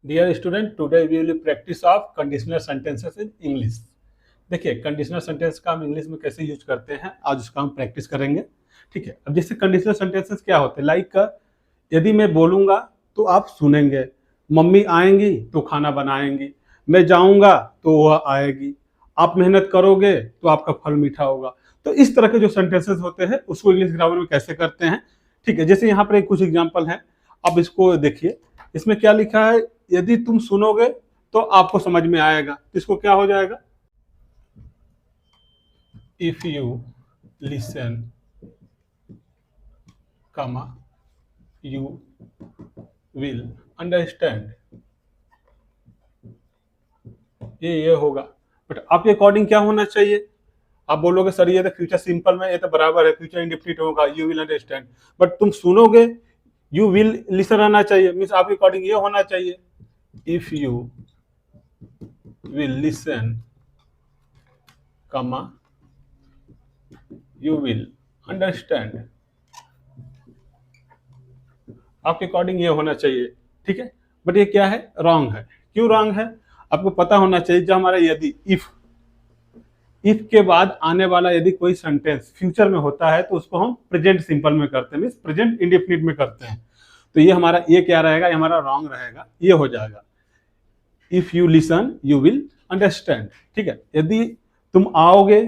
Dear student, today we will practice of conditional sentences in English. देखिए, conditional sentence का हम English में कैसे यूज करते हैं, आज उसका हम प्रैक्टिस करेंगे। ठीक है। अब जैसे कंडीशनल सेंटेंसेस क्या होते हैं, लाइक यदि मैं बोलूंगा तो आप सुनेंगे, मम्मी आएंगी तो खाना बनाएंगी, मैं जाऊंगा तो वह आएगी, आप मेहनत करोगे तो आपका फल मीठा होगा। तो इस तरह के जो सेंटेंसेस होते हैं उसको इंग्लिश ग्रामर में कैसे करते हैं। ठीक है, जैसे यहाँ पर कुछ एग्जाम्पल है, अब इसको देखिए। इसमें क्या लिखा है, यदि तुम सुनोगे तो आपको समझ में आएगा, तो इसको क्या हो जाएगा, इफ यू लिसन कमा यू विल अंडरस्टैंड, ये होगा। बट आपके अकॉर्डिंग क्या होना चाहिए, आप बोलोगे सर ये तो फ्यूचर सिंपल में ये तो बराबर है, फ्यूचर इंडेफिनिट होगा, यू विल अंडरस्टैंड। बट तुम सुनोगे, यू विल लिसन आना चाहिए, मीन्स आपके अकॉर्डिंग ये होना चाहिए, इफ यू विल लिसन कमा यू विल अंडरस्टैंड। आपके अकॉर्डिंग ये होना चाहिए। ठीक है, बट ये क्या है, रॉन्ग है। क्यों रॉन्ग है, आपको पता होना चाहिए। जो हमारा यदि इफ के बाद आने वाला यदि कोई सेंटेंस फ्यूचर में होता है तो उसको हम प्रेजेंट सिंपल में करते हैं, मीन्स प्रेजेंट इंडेफिनिट में करते हैं। तो ये हमारा ये क्या रहेगा, ये हमारा रॉन्ग रहेगा, ये हो जाएगा if you listen you will understand. ठीक है, यदि तुम आओगे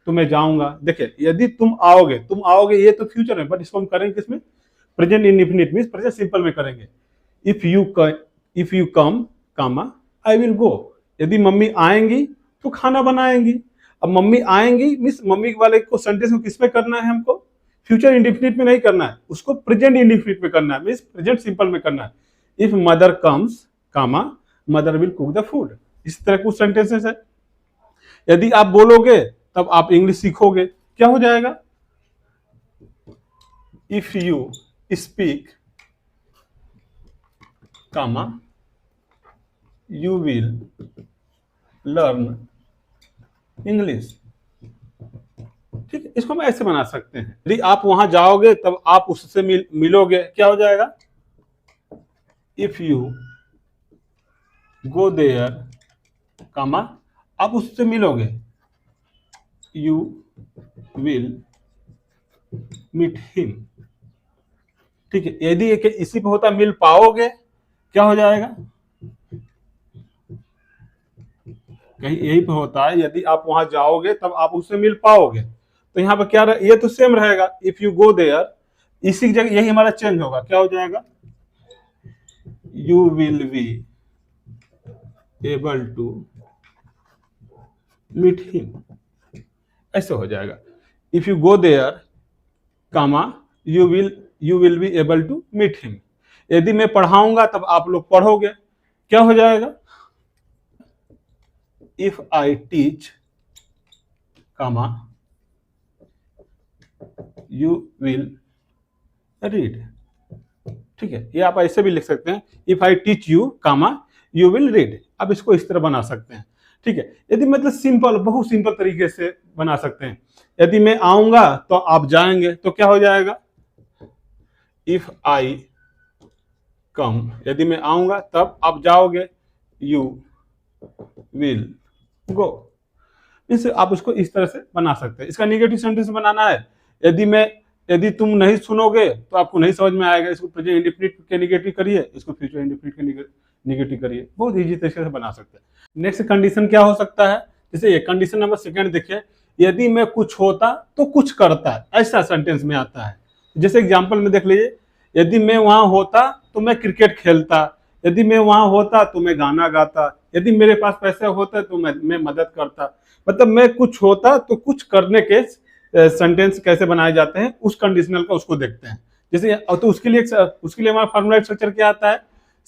तो मैं जाऊंगा। देखिए, यदि तुम आओगे ये तो फ्यूचर में, बट इसको हम करेंगे किसमें, present indefinite means present simple में करेंगे। If you come comma I will go, यदि मम्मी आएंगी तो खाना बनाएंगी। अब मम्मी आएंगी मींस मम्मी वाले को सेंटेंस को किस में करना है, हमको फ्यूचर इंडेफिनिट में नहीं करना है, उसको प्रेजेंट इंडेफिनिट में करना है, मींस प्रेजेंट सिंपल में करना है। If mother comes comma mother will cook the food, इस तरह कुछ सेंटेंसेस है। यदि आप बोलोगे तब आप इंग्लिश सीखोगे, क्या हो जाएगा, if you speak comma you will learn English. ठीक है, इसको हम ऐसे बना सकते हैं। यदि आप वहां जाओगे तब आप उससे मिलोगे, क्या हो जाएगा, इफ यू गो देयर कामा आप उससे मिलोगे, यू विल मीट हिम। ठीक है, यदि इसी पे होता मिल पाओगे, क्या हो जाएगा, कहीं यही पे होता है, यदि आप वहां जाओगे तब आप उससे मिल पाओगे। तो यहाँ पे क्या ये तो सेम रहेगा, इफ यू गो देयर, इसी की जगह यही हमारा चेंज होगा, क्या हो जाएगा, you will be able to meet him, ऐसे हो जाएगा। If you go there comma you will be able to meet him, यदि मैं पढ़ाऊंगा तब आप लोग पढ़ोगे, क्या हो जाएगा, if I teach comma you will read. ठीक है, ये आप ऐसे भी लिख सकते हैं, if I teach you comma you will read. अब इसको इस तरह बना सकते हैं। ठीक है, यदि मतलब सिंपल, बहुत सिंपल तरीके से बना सकते हैं। यदि मैं आऊंगा तो आप जाएंगे, तो क्या हो जाएगा, इफ आई कम, यदि मैं आऊंगा तब आप जाओगे, यू विल गो। इसे आप उसको इस तरह से बना सकते हैं। इसका निगेटिव सेंटेंस बनाना है, यदि तुम नहीं सुनोगे तो आपको नहीं समझ में आएगा, इसको प्रेजेंट इंडेफिनिट के निगेटिव करिए, इसको फ्यूचर इंडेफिनिट के निगेटिव करिए, बहुत इजी तरीके से बना सकते हैं। नेक्स्ट कंडीशन क्या हो सकता है, जैसे ये कंडीशन नंबर सेकंड देखिए, यदि मैं कुछ होता तो कुछ करता, ऐसा सेंटेंस में आता है। जैसे एग्जाम्पल में देख लीजिए, यदि मैं वहां होता तो मैं क्रिकेट खेलता, यदि मैं वहां होता तो मैं गाना गाता, यदि मेरे पास पैसे होता तो मैं मदद करता। मतलब मैं कुछ होता तो कुछ करने के सेंटेंस कैसे बनाए जाते हैं, उस कंडीशनल का उसको देखते हैं। जैसे तो उसके लिए हमारा फॉर्मूला स्ट्रक्चर क्या आता है,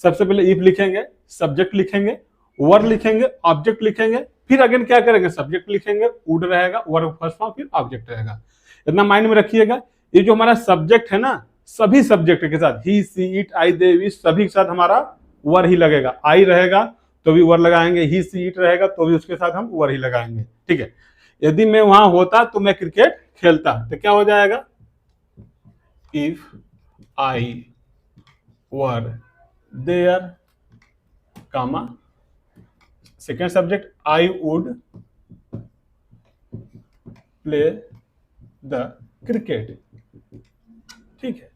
सबसे पहले इफ लिखेंगे, सब्जेक्ट लिखेंगे, वर्ब लिखेंगे, ऑब्जेक्ट लिखेंगे, फिर अगेन क्या करेंगे, सब्जेक्ट लिखेंगे, वुड रहेगा, वर्ब फर्स्ट फॉर्म, फिर ऑब्जेक्ट रहेगा। इतना माइंड में रखिएगा। ये जो हमारा सब्जेक्ट है ना, सभी सब्जेक्ट के साथ ही, सी, इट, आई, दे, वी, सभी के साथ हमारा वर ही लगेगा। आई रहेगा तो भी वर लगाएंगे, ही, सी, इट रहेगा तो भी उसके साथ हम वर ही लगाएंगे। ठीक है, यदि मैं वहां होता तो मैं क्रिकेट खेलता, तो क्या हो जाएगा, if I were there comma second subject I would play the cricket. ठीक है,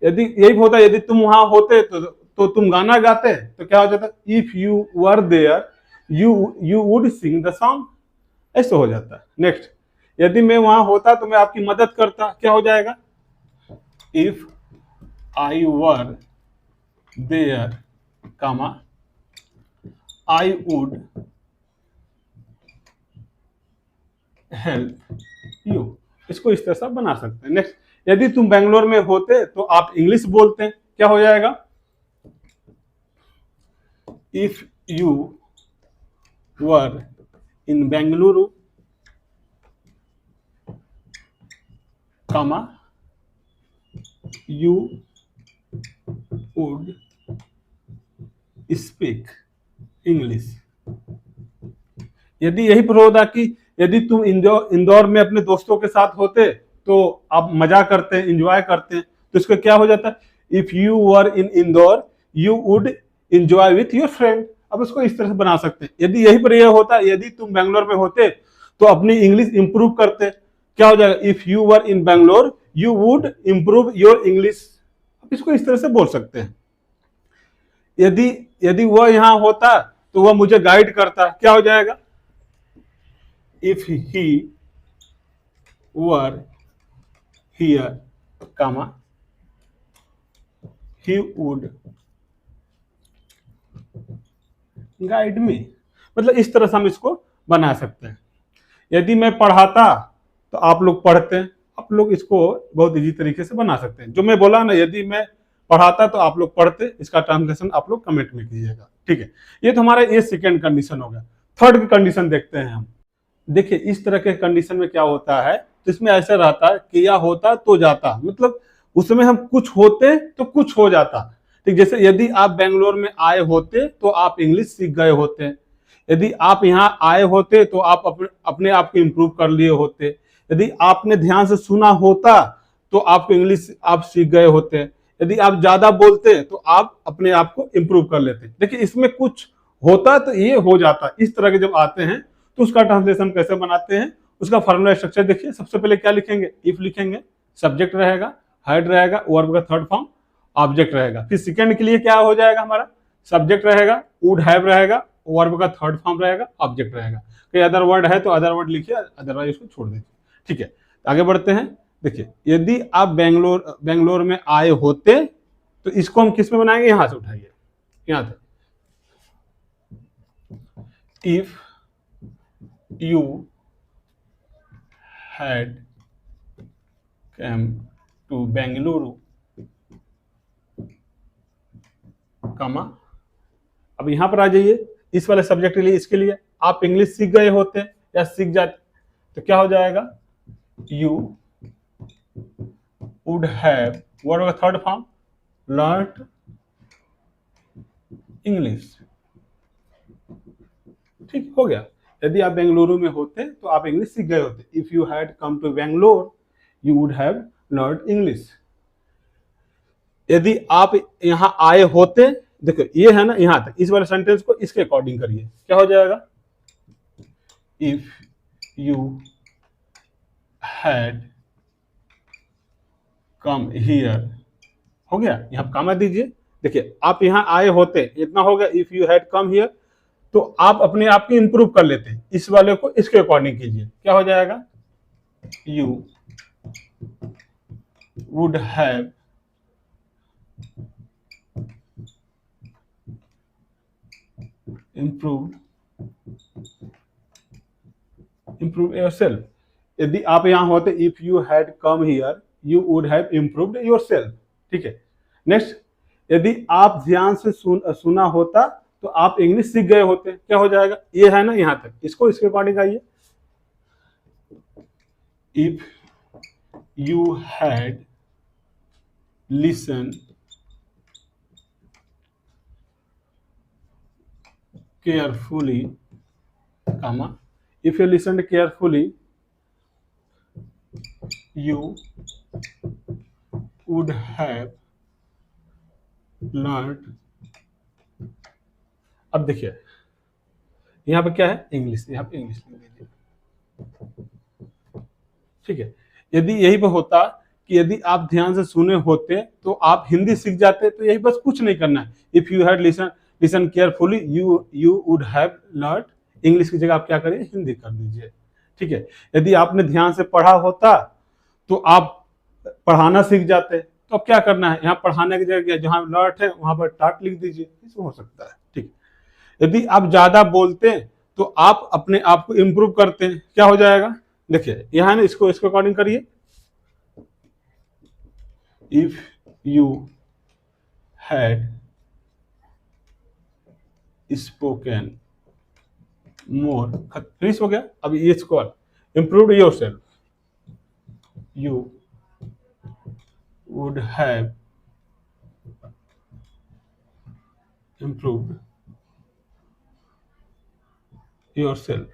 यदि यही होता, यदि तुम वहां होते तो तुम गाना गाते, तो क्या हो जाता, if you were there you would sing the song, ऐसे हो जाता है। नेक्स्ट, यदि मैं वहां होता तो मैं आपकी मदद करता, क्या हो जाएगा, if I were there comma I would help you. इसको इस तरह से बना सकते हैं। नेक्स्ट, यदि तुम बेंगलोर में होते तो आप इंग्लिश बोलते हैं, क्या हो जाएगा, if you were in Bengaluru comma you would speak English. यदि यही पर होता कि यदि तुम इंदौर में अपने दोस्तों के साथ होते तो आप मजा करते, इंजॉय करते, तो इसका क्या हो जाता है, if you were in Indore you would enjoy with your friend. अब इसको इस तरह से बना सकते हैं। यदि यही पर यह होता, यदि तुम बेंगलोर में होते तो अपनी इंग्लिश इंप्रूव करते, क्या हो जाएगा, if you were in Bangalore you would improve your English. अब इसको इस तरह से बोल सकते हैं। यदि यदि वह यहां होता तो वह मुझे गाइड करता, क्या हो जाएगा, if he were here, comma, he would guide me। मतलब इस तरह से हम इसको बना सकते हैं। यदि मैं पढ़ाता तो आप लोग पढ़ते, आप लोग इसको बहुत इजी तरीके से बना सकते हैं। जो मैं बोला ना, यदि मैं पढ़ाता तो आप लोग पढ़ते, इसका ट्रांसलेशन आप लोग कमेंट में कीजिएगा। ठीक है, ये तो हमारा ये सेकेंड कंडीशन हो गया। थर्ड कंडीशन देखते हैं हम। देखिए, इस तरह के कंडीशन में क्या होता है, तो इसमें ऐसा रहता है कि या होता तो जाता, मतलब उसमें हम कुछ होते तो कुछ हो जाता। ठीक, जैसे यदि आप बेंगलोर में आए होते तो आप इंग्लिश सीख गए होते, यदि आप यहाँ आए होते तो आप अपने आप को इम्प्रूव कर लिए होते, यदि आपने ध्यान से सुना होता तो आपको इंग्लिश आप सीख गए होते, यदि आप ज्यादा बोलते तो आप अपने आप को इम्प्रूव कर लेते। देखिए, इसमें कुछ होता तो ये हो जाता। इस तरह के जब आते हैं तो उसका ट्रांसलेशन कैसे बनाते हैं, उसका फॉर्मूला स्ट्रक्चर देखिए। सबसे पहले क्या लिखेंगे, इफ लिखेंगे, सब्जेक्ट रहेगा, हेड रहेगा, वर्ब का थर्ड फॉर्म ऑब्जेक्ट रहेगा। फिर सेकंड के लिए क्या हो जाएगा, हमारा सब्जेक्ट रहेगा, वुड हैव रहेगा, वर्ब का थर्ड फॉर्म रहेगा, ऑब्जेक्ट रहेगा। कोई अदर वर्ड है तो अदर वर्ड लिखिए, अदरवाइज उसको छोड़ दीजिए। ठीक है, आगे बढ़ते हैं। देखिए, यदि आप बेंगलोर में आए होते तो इसको हम किस में बनाएंगे, यहां से उठाइए, यहां तक, if you had come to Bengaluru, कमा, अब यहां पर आ जाइए, इस वाले सब्जेक्ट के लिए, इसके लिए आप इंग्लिश सीख गए होते या सीख जाते तो क्या हो जाएगा, you would have, वर्ड का थर्ड फॉर्म, learned English। ठीक हो गया। यदि आप बेंगलुरु में होते तो आप इंग्लिश सीख गए होते। If you had come to Bangalore you would have learn English. यदि आप यहां आए होते, देखो ये है ना यहां तक, इस वाले सेंटेंस को इसके अकॉर्डिंग करिए, क्या हो जाएगा, if you had come here, हो गया, यहां कामा दीजिए। देखिए, आप यहां आए होते, इतना हो गया, if you had come here, तो आप अपने आप को इंप्रूव कर लेते हैं। इस वाले को इसके अकॉर्डिंग कीजिए, क्या हो जाएगा, you would have improve yourself. यदि आप यहां होते, if you had come here you would have improved yourself. ठीक है, नेक्स्ट, यदि आप ध्यान से सुना होता तो आप इंग्लिश सीख गए होते, क्या हो जाएगा, ये है ना यहां तक, इसको इसके अकॉर्डिंग आइए, if you had listen carefully, comma, if you listened carefully you would have learned। अब देखिए यहाँ पे क्या है, इंग्लिश, यहाँ पे इंग्लिश लिख दीजिए। ठीक है, यदि यही पे होता कि यदि आप ध्यान से सुने होते तो आप हिंदी सीख जाते, तो यही बस कुछ नहीं करना है। If you had listen carefully you would have learn. English की जगह आप क्या करिए, हिंदी कर दीजिए। ठीक है, यदि आपने ध्यान से पढ़ा होता तो आप पढ़ाना सीख जाते। तो अब क्या करना है, यहाँ पढ़ाने की जगह जहां लर्ट है वहां पर टाट लिख दीजिए, इसमें हो सकता है। ठीक, यदि आप ज्यादा बोलते हैं तो आप अपने आप को इंप्रूव करते हैं, क्या हो जाएगा, देखिए यहाँ ना, इसको अकॉर्डिंग करिए। If you had spoken more, finish हो गया। अब ये इसको improve your self, you would have improved your self.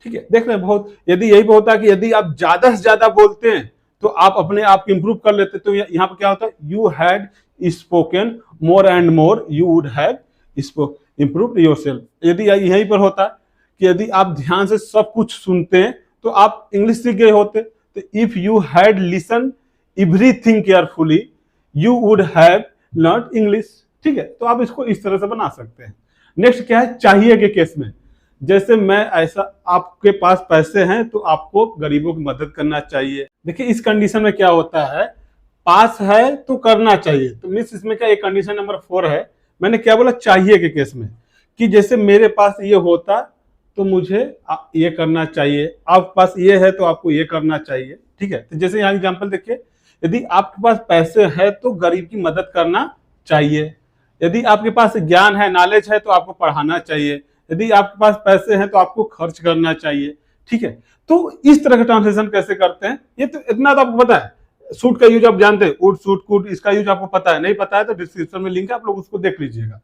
ठीक है, देख रहे हैं बहुत, यदि यही होता है कि यदि आप ज्यादा से ज्यादा बोलते हैं तो आप अपने आप को इंप्रूव कर लेते। तो यहाँ पे क्या होता है, you had spoken more and more, you would have improved yourself. यदि यहीं पर होता कि यदि आप ध्यान से सब कुछ सुनते हैं तो आप इंग्लिश सीख गए होते। तो if you had listen everything carefully you would have learn English. ठीक है, तो आप इसको इस तरह से बना सकते हैं। नेक्स्ट क्या है, चाहिए के केस में, जैसे मैं ऐसा, आपके पास पैसे हैं तो आपको गरीबों की मदद करना चाहिए। देखिए इस कंडीशन में क्या होता है, पास है तो करना चाहिए। तो मिस इसमें क्या, एक कंडीशन नंबर 4 है। मैंने क्या बोला, चाहिए के केस में, कि जैसे मेरे पास ये होता तो मुझे ये करना चाहिए, आपके पास ये है तो आपको ये करना चाहिए। ठीक है, तो जैसे यहाँ एग्जाम्पल देखिए, यदि आपके पास पैसे है तो गरीब की मदद करना चाहिए। यदि आपके पास ज्ञान है, नॉलेज है, तो आपको पढ़ाना चाहिए। यदि आपके पास पैसे हैं तो आपको खर्च करना चाहिए। ठीक है, तो इस तरह का ट्रांसलेशन कैसे करते हैं, ये तो इतना तो आपको पता है। सूट का यूज आप जानते हैं, उड सूट कूट, इसका यूज आपको पता है। नहीं पता है तो डिस्क्रिप्शन में लिंक है, आप लोग उसको देख लीजिएगा।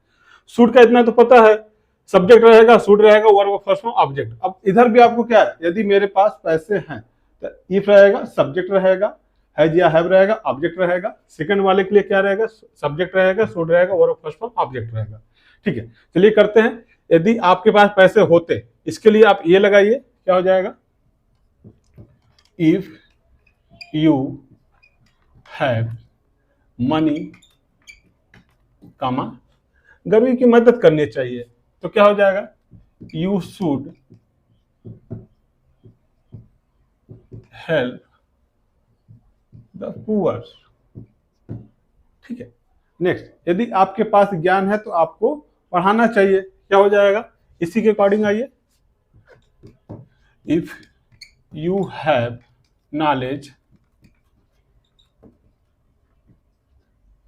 सूट का इतना तो पता है, सब्जेक्ट रहेगा, सूट रहेगा, वर्ब फर्स्ट फॉर्म ऑब्जेक्ट। अब इधर भी आपको क्या है, यदि मेरे पास पैसे हैं तो इफ रहेगा, सब्जेक्ट रहेगा, हैज या हैव रहेगा, ऑब्जेक्ट रहेगा। सेकंड वाले के लिए क्या रहेगा, सब्जेक्ट रहेगा, सूट रहेगा, वर्ब फर्स्ट फॉर्म ऑब्जेक्ट रहेगा। ठीक है, चलिए करते हैं। यदि आपके पास पैसे होते, इसके लिए आप ये लगाइए, क्या हो जाएगा, इफ यू हैव मनी कामा, गरीब की मदद करनी चाहिए, तो क्या हो जाएगा, you should help the poor. ठीक है, नेक्स्ट, यदि आपके पास ज्ञान है तो आपको पढ़ाना चाहिए, क्या हो जाएगा, इसी के अकॉर्डिंग आइए। इफ यू हैव नॉलेज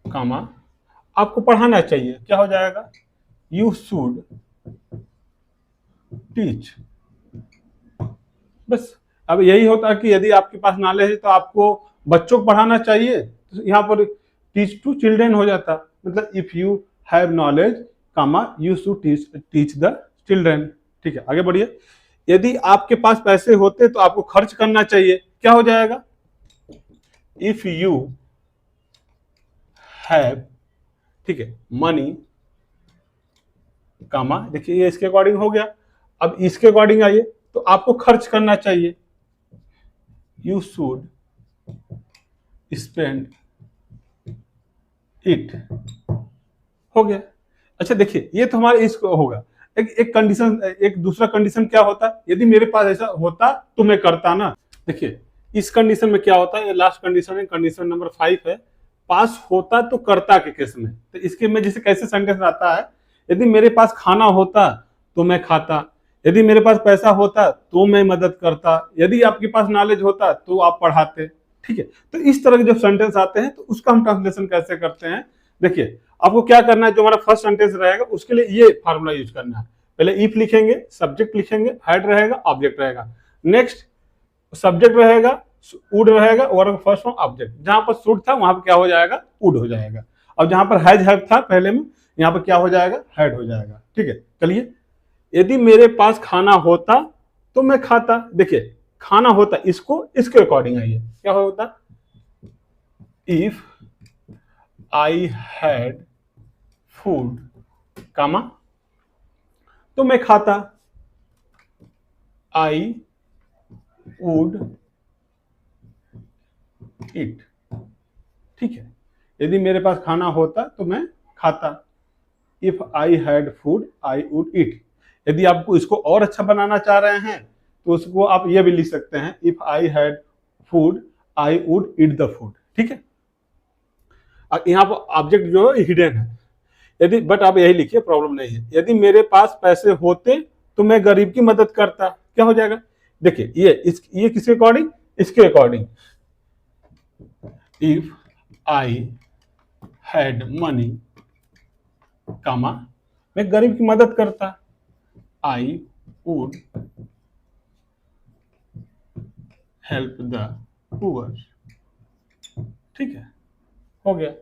कामा, आपको पढ़ाना चाहिए, क्या हो जाएगा, यू शुड टीच। बस अब यही होता है कि यदि आपके पास नॉलेज है तो आपको बच्चों को पढ़ाना चाहिए, तो यहाँ पर टीच टू चिल्ड्रेन हो जाता, मतलब if you have knowledge comma you should teach the children. ठीक है, आगे बढ़िए। यदि आपके पास पैसे होते तो आपको खर्च करना चाहिए, क्या हो जाएगा, इफ यू हैव, ठीक है, मनी कामा, देखिए ये इसके अकॉर्डिंग हो गया। अब इसके अकॉर्डिंग आइए, तो आपको खर्च करना चाहिए, यू शुड स्पेंड इट, हो गया। अच्छा देखिए, ये तो हमारे इसको होगा। एक कंडीशन, एक दूसरा कंडीशन क्या होता, यदि मेरे पास ऐसा होता तो मैं करता ना। देखिए इस कंडीशन में क्या होता है, ये लास्ट कंडीशन है, कंडीशन नंबर 5 है, पास होता तो करता के केस में। तो इसके में जैसे कैसे सेंटेंस आता है, यदि मेरे पास खाना होता तो मैं खाता, यदि मेरे पास पैसा होता तो मैं मदद करता, यदि आपके पास नॉलेज होता तो आप पढ़ाते। ठीक है, तो इस तरह के जो सेंटेंस आते हैं तो उसका हम ट्रांसलेशन कैसे करते हैं, देखिए आपको क्या करना है, जो हमारा फर्स्ट सेंटेंस रहेगा उसके लिए ये फार्मूला यूज करना है। पहले इफ लिखेंगे, सब्जेक्ट लिखेंगे, हैड रहेगा, ऑब्जेक्ट रहेगा। नेक्स्ट सब्जेक्ट रहेगा, वुड रहेगा, वर्ब फर्स्ट फॉर्म ऑब्जेक्ट। जहां पर शुड था वहां पर क्या हो जाएगा, वुड हो जाएगा। और जहां पर हैज हैव था पहले में, यहाँ पर क्या हो जाएगा, हैड हो जाएगा। ठीक है, चलिए, यदि मेरे पास खाना होता तो मैं खाता। देखिए खाना होता, इसको इसके अकॉर्डिंग आइए, क्या होता, इफ आई हैड फूड कामा, तो मैं खाता, आई वुड ईट। ठीक है, यदि मेरे पास खाना होता तो मैं खाता, if I had food I would eat. यदि आपको इसको और अच्छा बनाना चाह रहे हैं तो उसको आप ये भी लिख सकते हैं, if I had food I would eat the food. ठीक है, यहाँ पर ऑब्जेक्ट जो है हिडन है, यदि बट आप यही लिखिए, प्रॉब्लम नहीं है। यदि मेरे पास पैसे होते तो मैं गरीब की मदद करता, क्या हो जाएगा? देखिए ये किसके अकॉर्डिंग? इसके according, if I had money comma, मैं गरीब की मदद करता, I would help the poor. ठीक है, हो गया।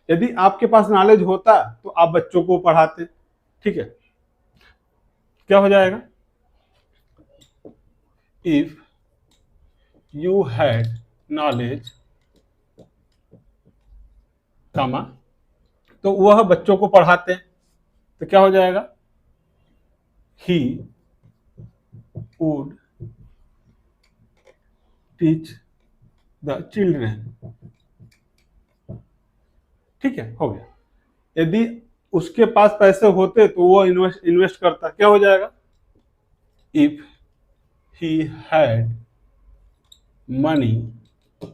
यदि आपके पास नॉलेज होता तो आप बच्चों को पढ़ाते। ठीक है, क्या हो जाएगा? इफ यू हैड नॉलेज कामा, तो वह बच्चों को पढ़ाते, तो क्या हो जाएगा? He would teach the children. ठीक है, हो गया। यदि उसके पास पैसे होते तो वो इन्वेस्ट करता, क्या हो जाएगा? इफ ही हैड मनी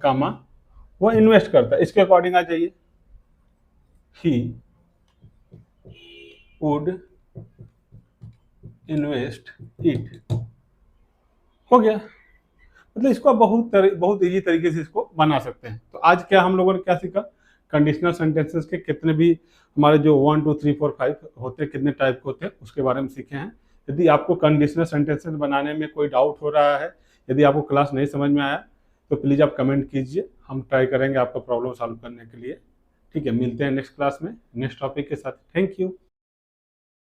कामा, वो इन्वेस्ट करता, इसके अकॉर्डिंग आ जाइए, ही वुड इन्वेस्ट इट। हो गया। मतलब इसको आप बहुत इजी तरीके से इसको बना सकते हैं। तो आज क्या हम लोगों ने क्या सीखा? कंडीशनल सेंटेंसेस के कितने भी हमारे जो 1 2 3 4 5 होते हैं, कितने टाइप के होते हैं, उसके बारे में सीखे हैं। यदि आपको कंडीशनल सेंटेंसेस बनाने में कोई डाउट हो रहा है, यदि आपको क्लास नहीं समझ में आया, तो प्लीज़ आप कमेंट कीजिए, हम ट्राई करेंगे आपका प्रॉब्लम सॉल्व करने के लिए। ठीक है, मिलते हैं नेक्स्ट क्लास में नेक्स्ट टॉपिक के साथ। Thank you.